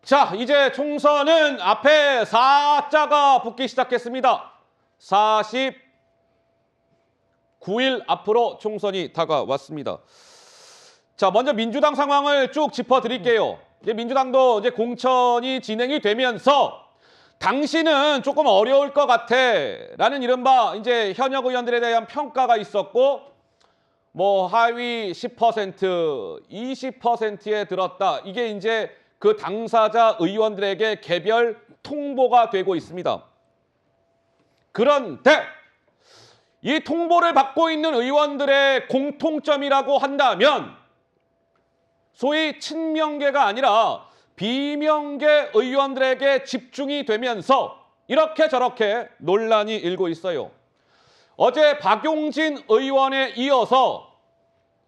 자, 이제 총선은 앞에 4자가 붙기 시작했습니다. 49일 앞으로 총선이 다가왔습니다. 자, 먼저 민주당 상황을 쭉 짚어드릴게요. 이제 민주당도 이제 공천이 진행이 되면서 당시는 조금 어려울 것 같아 라는 이른바 이제 현역 의원들에 대한 평가가 있었고, 뭐 하위 10%, 20%에 들었다. 이게 이제 그 당사자 의원들에게 개별 통보가 되고 있습니다. 그런데 이 통보를 받고 있는 의원들의 공통점이라고 한다면 소위 친명계가 아니라 비명계 의원들에게 집중이 되면서 이렇게 저렇게 논란이 일고 있어요. 어제 박용진 의원에 이어서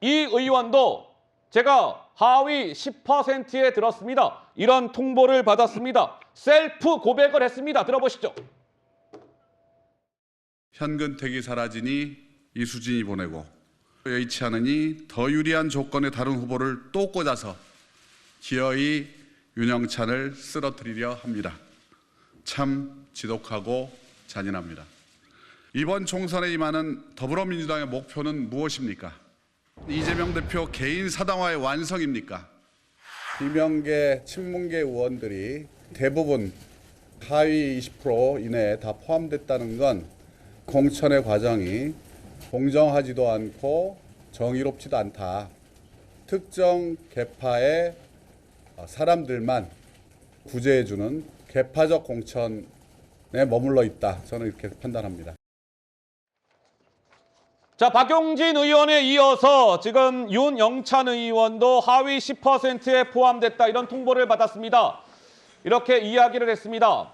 이 의원도 제가 하위 10%에 들었습니다. 이런 통보를 받았습니다. 셀프 고백을 했습니다. 들어보시죠. 현근택이 사라지니 이수진이 보내고 여의치 않으니 더 유리한 조건의 다른 후보를 또 꽂아서 기어이 윤영찬을 쓰러뜨리려 합니다. 참 지독하고 잔인합니다. 이번 총선에 임하는 더불어민주당의 목표는 무엇입니까? 이재명 대표 개인 사당화의 완성입니까? 비명계, 친문계 의원들이 대부분 하위 20% 이내에 다 포함됐다는 건 공천의 과정이 공정하지도 않고 정의롭지도 않다. 특정 계파의 사람들만 구제해주는 계파적 공천에 머물러 있다. 저는 이렇게 판단합니다. 자, 박용진 의원에 이어서 지금 윤영찬 의원도 하위 10%에 포함됐다. 이런 통보를 받았습니다. 이렇게 이야기를 했습니다.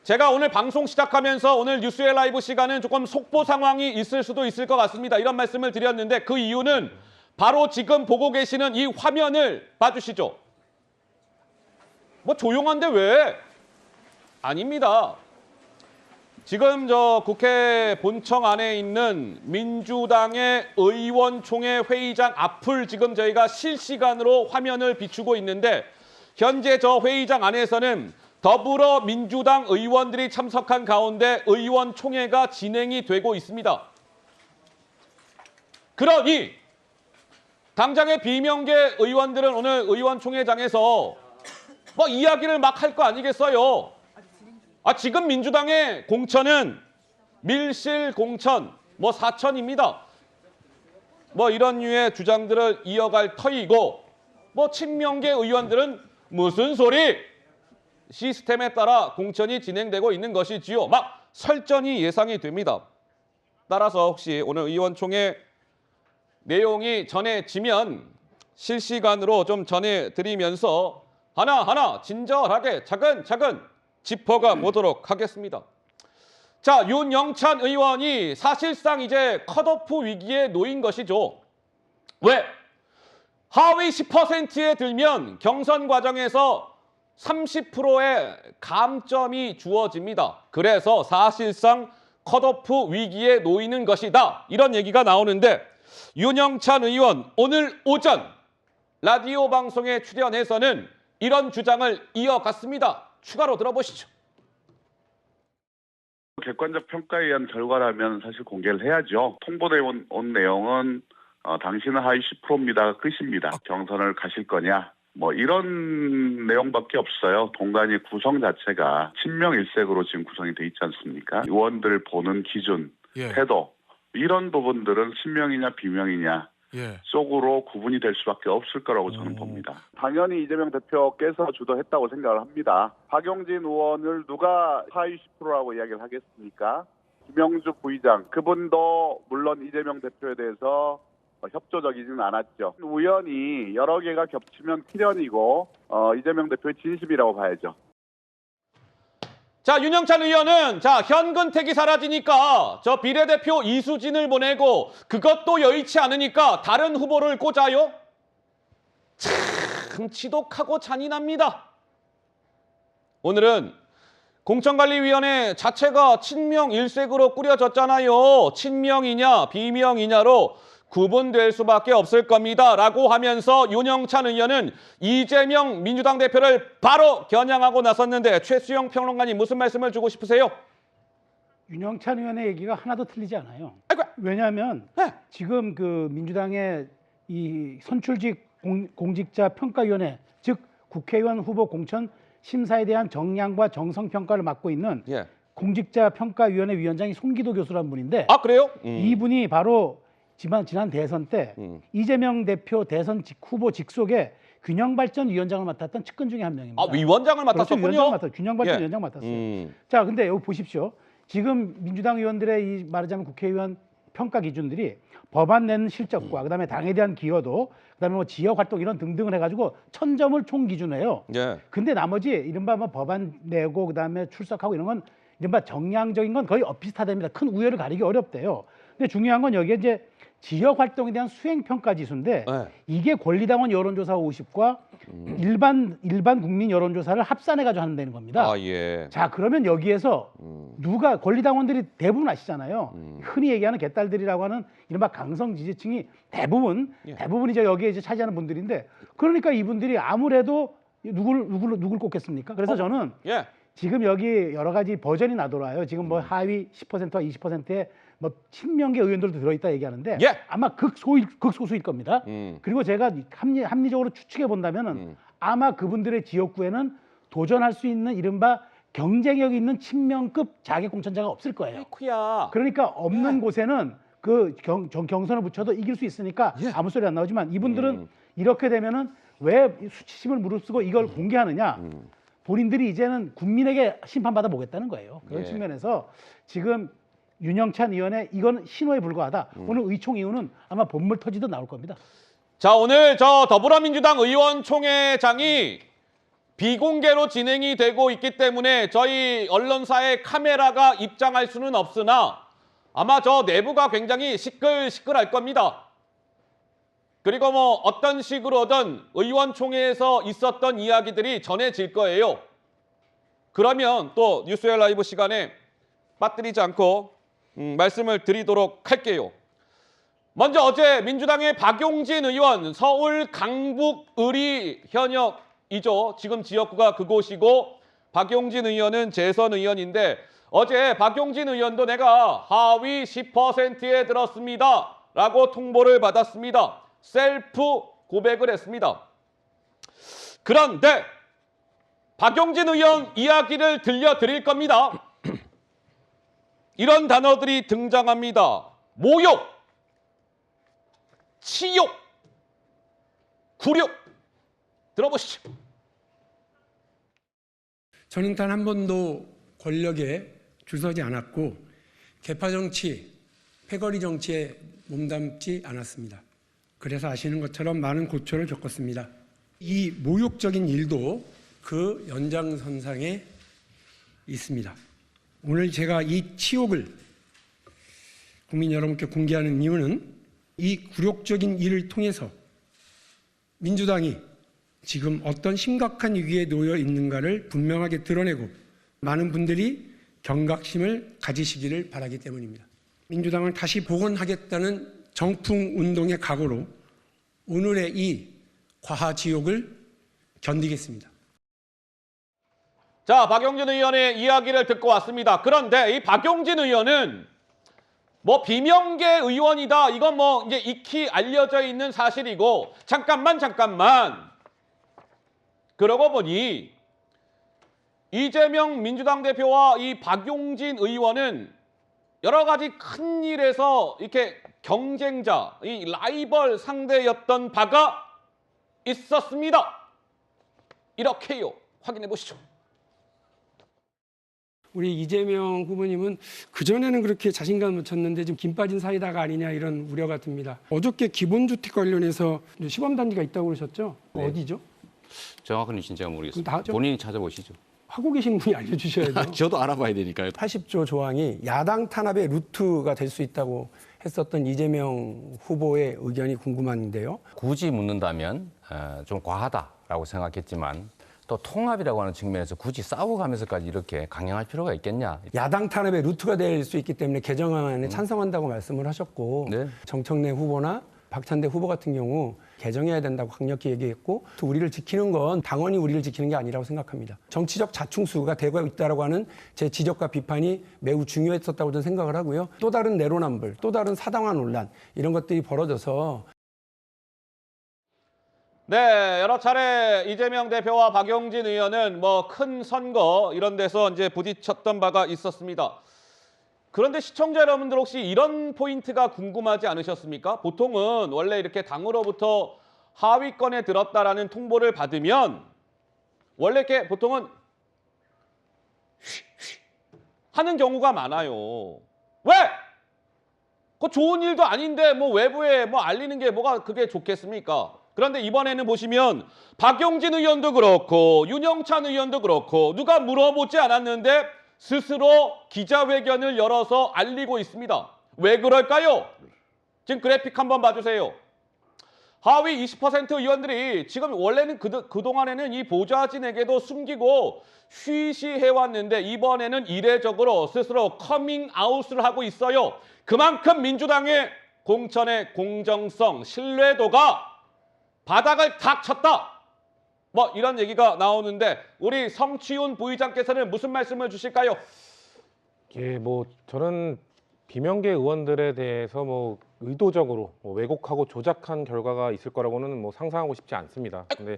제가 오늘 방송 시작하면서 오늘 뉴스의 라이브 시간은 조금 속보 상황이 있을 수도 있을 것 같습니다. 이런 말씀을 드렸는데 그 이유는 바로 지금 보고 계시는 이 화면을 봐주시죠. 뭐 조용한데 왜? 아닙니다. 지금 저 국회 본청 안에 있는 민주당의 의원총회 회의장 앞을 지금 저희가 실시간으로 화면을 비추고 있는데 현재 저 회의장 안에서는 더불어민주당 의원들이 참석한 가운데 의원총회가 진행이 되고 있습니다. 그러니 당장의 비명계 의원들은 오늘 의원총회장에서 뭐 이야기를 막 할 거 아니겠어요? 지금 민주당의 공천은 밀실 공천, 뭐 사천입니다. 뭐 이런 류의 주장들을 이어갈 터이고, 뭐 친명계 의원들은 무슨 소리? 시스템에 따라 공천이 진행되고 있는 것이지요. 막 설전이 예상이 됩니다. 따라서 혹시 오늘 의원총회 내용이 전해지면 실시간으로 좀 전해드리면서 하나하나 친절하게 차근차근 짚어가 보도록 하겠습니다. 자, 윤영찬 의원이 사실상 이제 컷오프 위기에 놓인 것이죠. 왜? 하위 10%에 들면 경선 과정에서 30%의 감점이 주어집니다. 그래서 사실상 컷오프 위기에 놓이는 것이다. 이런 얘기가 나오는데 윤영찬 의원 오늘 오전 라디오 방송에 출연해서는 이런 주장을 이어갔습니다. 추가로 들어보시죠. 객관적 평가에 의한 결과라면 사실 공개를 해야죠. 통보되어 온 내용은 당신은 하위 10%입니다가 끝입니다. 경선을 가실 거냐? 뭐 이런 내용밖에 없어요. 동간의 구성 자체가 친명일색으로 지금 구성이 돼 있지 않습니까? 의원들 보는 기준, 태도 이런 부분들은 친명이냐 비명이냐 쪽으로 구분이 될 수밖에 없을 거라고 저는 봅니다. 당연히 이재명 대표께서 주도했다고 생각을 합니다. 박용진 의원을 누가 하위 10%라고 이야기를 하겠습니까? 김영주 부의장 그분도 물론 이재명 대표에 대해서 협조적이지는 않았죠. 우연히 여러 개가 겹치면 필연이고 이재명 대표의 진심이라고 봐야죠. 자, 윤영찬 의원은 자, 현근택이 사라지니까 저 비례대표 이수진을 보내고 그것도 여의치 않으니까 다른 후보를 꽂아요? 참 지독하고 잔인합니다. 오늘은 공천관리위원회 자체가 친명 일색으로 꾸려졌잖아요. 친명이냐 비명이냐로 구분될 수밖에 없을 겁니다. 라고 하면서 윤영찬 의원은 이재명 민주당 대표를 바로 겨냥하고 나섰는데 최수영 평론가님 무슨 말씀을 주고 싶으세요? 윤영찬 의원의 얘기가 하나도 틀리지 않아요. 아이고. 왜냐하면 네. 지금 그 민주당의 이 선출직 공직자 평가위원회, 즉 국회의원 후보 공천 심사에 대한 정량과 정성 평가를 맡고 있는 예. 공직자 평가위원회 위원장이 송기도 교수라는 분인데 아, 그래요? 이분이 바로 지난 대선 때 이재명 대표 대선 후보 직속에 균형발전위원장을 맡았던 측근 중에 한 명입니다. 아, 위원장을 그렇죠. 맡았었군요. 위원장 맡았어요. 균형발전 예. 위원장 맡았어요. 자, 근데 여기 보십시오. 지금 민주당 의원들의 이 말하자면 국회의원 평가 기준들이 법안 내는 실적과 그다음에 당에 대한 기여도 그다음에 뭐 지역 활동 이런 등등을 해가지고 1000점을 총 기준해요. 예. 근데 나머지 이른바 뭐 법안 내고 그다음에 출석하고 이런 건 이른바 정량적인 건 거의 엇비슷하답니다. 큰 우열을 가리기 어렵대요. 근데 중요한 건 여기에 이제 지역 활동에 대한 수행 평가 지수인데 네. 이게 권리당원 여론조사 50과 일반 국민 여론조사를 합산해 가지고 하는 겁니다. 아, 예. 자, 그러면 여기에서 누가 권리당원들이 대부분 아시잖아요. 흔히 얘기하는 개딸들이라고 하는 이른바 강성 지지층이 대부분이 여기에 이제 차지하는 분들인데 그러니까 이분들이 아무래도 누굴 꼽겠습니까? 그래서 저는 예. 지금 여기 여러 가지 버전이 나돌아요. 지금 뭐 하위 10%와 20%의 뭐 친명계 의원들도 들어있다 얘기하는데 예. 아마 극소수일 겁니다. 그리고 제가 합리적으로 추측해 본다면은 아마 그분들의 지역구에는 도전할 수 있는 이른바 경쟁력 있는 친명급 자객공천자가 없을 거예요. 아이쿠야. 그러니까 없는 곳에는 그 경선을 붙여도 이길 수 있으니까 예. 아무 소리 안 나오지만 이분들은 이렇게 되면은 왜 수치심을 무릅쓰고 이걸 공개하느냐? 본인들이 이제는 국민에게 심판받아 보겠다는 거예요. 그런 예. 측면에서 지금 윤영찬 의원의 이건 신호에 불과하다. 오늘 의총 이후는 아마 본물 터지도 나올 겁니다. 자, 오늘 저 더불어민주당 의원총회장이 비공개로 진행이 되고 있기 때문에 저희 언론사의 카메라가 입장할 수는 없으나 아마 저 내부가 굉장히 시끌시끌할 겁니다. 그리고 뭐 어떤 식으로든 의원총회에서 있었던 이야기들이 전해질 거예요. 그러면 또 뉴스웰 라이브 시간에 빠뜨리지 않고 말씀을 드리도록 할게요. 먼저 어제 민주당의 박용진 의원 서울 강북을이 현역이죠. 지금 지역구가 그곳이고 박용진 의원은 재선 의원인데 어제 박용진 의원도 내가 하위 10%에 들었습니다. 라고 통보를 받았습니다. 셀프 고백을 했습니다. 그런데 박용진 의원 이야기를 들려드릴 겁니다. 이런 단어들이 등장합니다. 모욕, 치욕, 굴욕. 들어보시죠. 저는 단 한 번도 권력에 줄서지 않았고 계파 정치, 패거리 정치에 몸담지 않았습니다. 그래서 아시는 것처럼 많은 고초를 겪었습니다. 이 모욕적인 일도 그 연장선상에 있습니다. 오늘 제가 이 치욕을 국민 여러분께 공개하는 이유는 이 굴욕적인 일을 통해서 민주당이 지금 어떤 심각한 위기에 놓여 있는가를 분명하게 드러내고 많은 분들이 경각심을 가지시기를 바라기 때문입니다. 민주당을 다시 복원하겠다는 정풍운동의 각오로 오늘의 이 과하지욕을 견디겠습니다. 자, 박용진 의원의 이야기를 듣고 왔습니다. 그런데 이 박용진 의원은 뭐 비명계 의원이다. 이건 뭐 이제 익히 알려져 있는 사실이고 잠깐만. 그러고 보니 이재명 민주당 대표와 이 박용진 의원은 여러 가지 큰 일에서 이렇게 경쟁자, 이 라이벌 상대였던 바가 있었습니다. 이렇게요. 확인해 보시죠. 우리 이재명 후보님은 그전에는 그렇게 자신감을 쳤는데 지금 김 빠진 사이다가 아니냐 이런 우려가 듭니다. 어저께 기본주택 관련해서 시범단지가 있다고 그러셨죠? 네. 어디죠? 정확한 위치는 제가 모르겠습니다. 다- 본인이 찾아보시죠. 하고 계신 분이 알려주셔야죠. 저도 알아봐야 되니까요. 80조 조항이 야당 탄압의 루트가 될 수 있다고 했었던 이재명 후보의 의견이 궁금한데요. 굳이 묻는다면 좀 과하다라고 생각했지만 또 통합이라고 하는 측면에서 굳이 싸워가면서까지 이렇게 강행할 필요가 있겠냐. 야당 탄압의 루트가 될 수 있기 때문에 개정안에 찬성한다고 말씀을 하셨고 네. 정청래 후보나 박찬대 후보 같은 경우 개정해야 된다고 강력히 얘기했고 또 우리를 지키는 건 당원이 우리를 지키는 게 아니라고 생각합니다. 정치적 자충수가 되고 있다라고 하는 제 지적과 비판이 매우 중요했었다고 저는 생각을 하고요. 또 다른 내로남불, 또 다른 사당화 논란 이런 것들이 벌어져서 네, 여러 차례 이재명 대표와 박용진 의원은 뭐 큰 선거 이런 데서 이제 부딪혔던 바가 있었습니다. 그런데 시청자 여러분들 혹시 이런 포인트가 궁금하지 않으셨습니까? 보통은 원래 이렇게 당으로부터 하위권에 들었다라는 통보를 받으면 원래 이렇게 보통은 하는 경우가 많아요. 왜? 그 좋은 일도 아닌데 뭐 외부에 뭐 알리는 게 뭐가 그게 좋겠습니까? 그런데 이번에는 보시면 박용진 의원도 그렇고 윤영찬 의원도 그렇고 누가 물어보지 않았는데 스스로 기자회견을 열어서 알리고 있습니다. 왜 그럴까요? 지금 그래픽 한번 봐주세요. 하위 20% 의원들이 지금 원래는 그동안에는 이 보좌진에게도 숨기고 쉬쉬해왔는데 이번에는 이례적으로 스스로 커밍아웃을 하고 있어요. 그만큼 민주당의 공천의 공정성, 신뢰도가 바닥을 탁 쳤다. 뭐 이런 얘기가 나오는데 우리 성취훈 부의장께서는 무슨 말씀을 주실까요? 예, 뭐 저는 비명계 의원들에 대해서 뭐 의도적으로 뭐 왜곡하고 조작한 결과가 있을 거라고는 뭐 상상하고 싶지 않습니다. 근데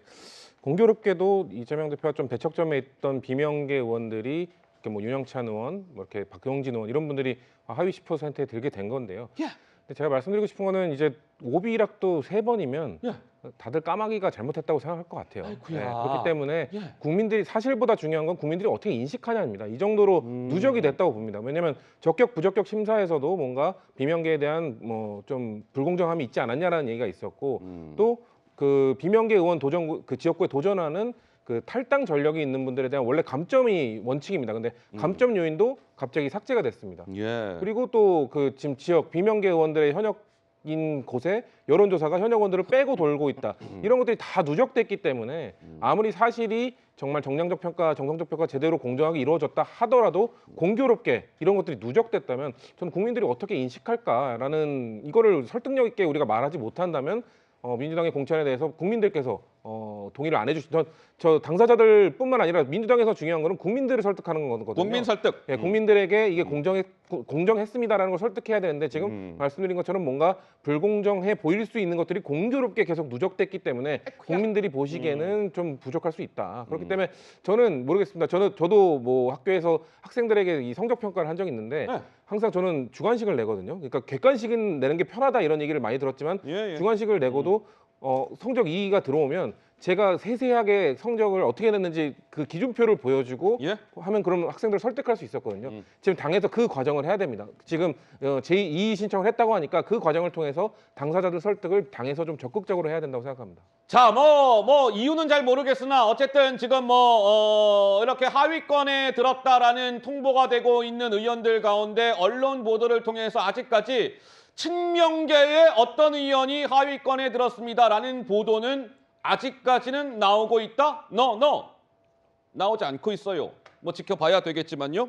공교롭게도 이재명 대표가 좀 대척점에 있던 비명계 의원들이 이렇게 뭐 윤영찬 의원, 뭐 이렇게 박용진 의원 이런 분들이 하위 10%에 들게 된 건데요. 근데 제가 말씀드리고 싶은 거는 이제 오비락도 3번이면 다들 까마귀가 잘못했다고 생각할 것 같아요. 그렇기 때문에 국민들이 사실보다 중요한 건 국민들이 어떻게 인식하냐입니다. 이 정도로 누적이 됐다고 봅니다. 왜냐하면 적격 부적격 심사에서도 뭔가 비명계에 대한 뭐 좀 불공정함이 있지 않았냐라는 얘기가 있었고 또 그 비명계 의원 도전 그 지역구에 도전하는 그 탈당 전력이 있는 분들에 대한 원래 감점이 원칙입니다. 근데 감점 요인도 갑자기 삭제가 됐습니다. 예. 그리고 또 그 지금 지역 비명계 의원들의 현역인 곳에 여론조사가 현역 의원들을 빼고 돌고 있다. 이런 것들이 다 누적됐기 때문에 아무리 사실이 정말 정량적 평가, 정성적 평가 제대로 공정하게 이루어졌다 하더라도 공교롭게 이런 것들이 누적됐다면 저는 국민들이 어떻게 인식할까라는 이거를 설득력 있게 우리가 말하지 못한다면 민주당의 공천에 대해서 국민들께서 동의를 안 해주시던 저 당사자들뿐만 아니라 민주당에서 중요한 거는 국민들을 설득하는 거거든요. 국민 설득. 예, 국민들에게 이게 공정했습니다라는 걸 설득해야 되는데 지금 말씀드린 것처럼 뭔가 불공정해 보일 수 있는 것들이 공교롭게 계속 누적됐기 때문에 국민들이 보시기에는 좀 부족할 수 있다. 그렇기 때문에 저는 모르겠습니다. 저도 뭐 학교에서 학생들에게 이 성적 평가를 한 적이 있는데 항상 저는 주관식을 내거든요. 그러니까 객관식은 내는 게 편하다 이런 얘기를 많이 들었지만 주관식을 내고도 성적 2가 들어오면 제가 세세하게 성적을 어떻게 냈는지 그 기준표를 보여주고 하면 그러면 학생들을 설득할 수 있었거든요. 지금 당에서 그 과정을 해야 됩니다. 지금 제2 신청을 했다고 하니까 그 과정을 통해서 당사자들 설득을 당에서 좀 적극적으로 해야 된다고 생각합니다. 자, 뭐 이유는 잘 모르겠으나 어쨌든 지금 이렇게 하위권에 들었다라는 통보가 되고 있는 의원들 가운데 언론 보도를 통해서 아직까지 친명계의 어떤 의원이 하위권에 들었습니다라는 보도는 아직까지는 나오고 있다? No. 나오지 않고 있어요. 뭐 지켜봐야 되겠지만요.